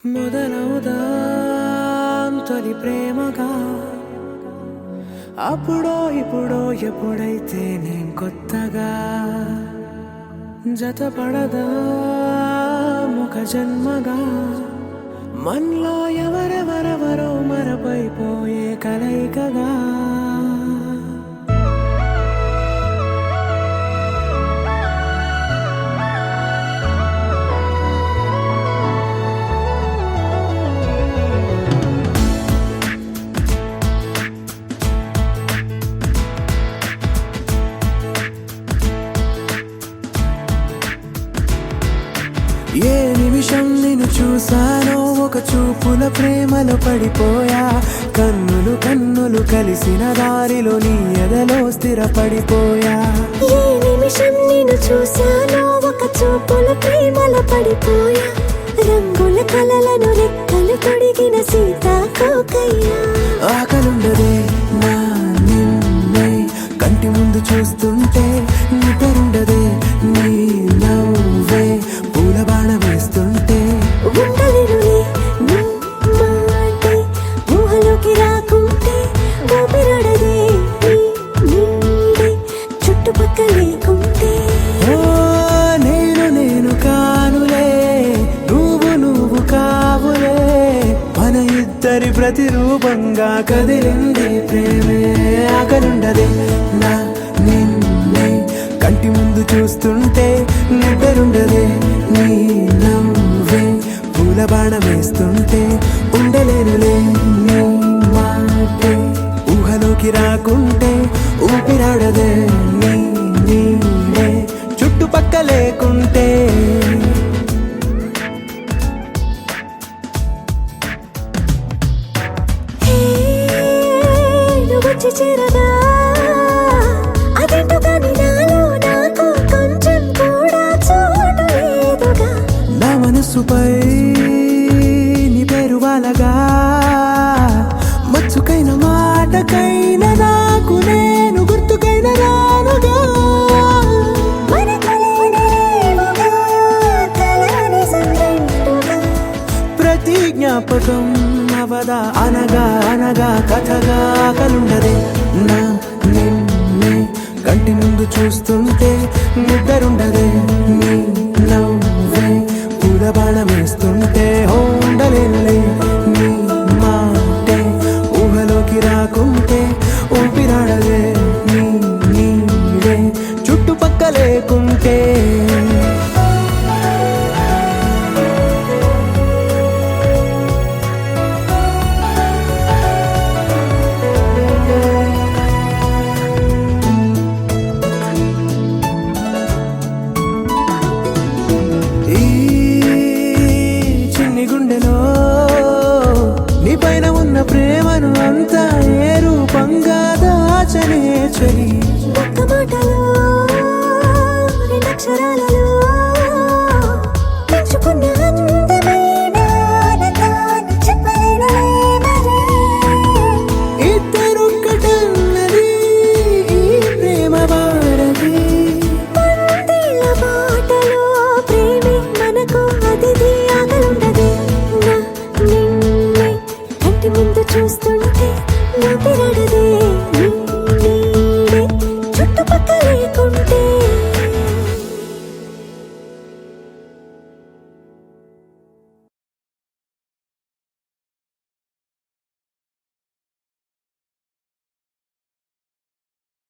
మొదలవుదాం తొలి ప్రేమగా అప్పుడో ఇప్పుడో ఎప్పుడైతే నేను కొత్తగా జతపడదా ముఖ జన్మగా మనలో ఎవరెవరెవరో మరపైపోయే కలయికగా ఏ నిమిషం నిన్ను చూసానో ఒక చూపుల ప్రేమలో పడిపోయా కన్నులు కన్నులు కలిసిన దారిలో నీ ఎదలో స్థిరపడిపోయా ఏ నిమిషం నిన్ను చూసానో ఒక చూపుల ప్రేమలో పడిపోయా రంగుల కలలను రెక్కలు తొడిగిన సీతాకోకయ్యా ఆకలుండదే నా నిన్నే కంటి ముందు చూస్తుంటే నిద్రుండదే నీ నవ్వే పూల బాణ వేస్తుంటే ఉండలేనులే నీ మాటే ఊహలోకి రాకుంటే ఊపిరాడదే నీ నీడే చుట్టుపక్కల లేకుంటే ఓ నేను కానులే నువ్వు కావులే మన ఇద్దరి ప్రతిరూపంగా కదిలింది ప్రేమే ఆకలుండదే నా నిన్నే కంటి ముందు చూస్తుంటే నిద్రుండదే నీ నవ్వే పూల బాణ వేస్తుంటే ఉండలేనులే నీ మాటే ఊహలోకి రాకుంటే ఊపిరాడదే నీ నీడే చుట్టుపక్క లేకుంటే హే నువ్వు వచ్చి చేరగా అదేంటో కానీ నాలో నాకు కొంచెం కూడా చోటు లేదుగా నా మనసుపై నీ పేరు వాలగా మచ్చుకైన మాటకైన నాకు నేను గుర్తుకైన రానుగా మనకులేనివేమోగా కలని సంరెండుగా ప్రతి జ్ఞాపకం అవదా అనగా అనగా కథగా కలుండదే నా నిన్నే కంటి ముందు చూస్తుంటే నిద్రుండదే నీ నవ్వే పూల బాణం వేస్తుంటే ఉండలేనులే నీ మాటే ఊహలోకి రాకుంటే ఊపిరాడదే నీ నీడే చుట్టుపక్క లేకుంటే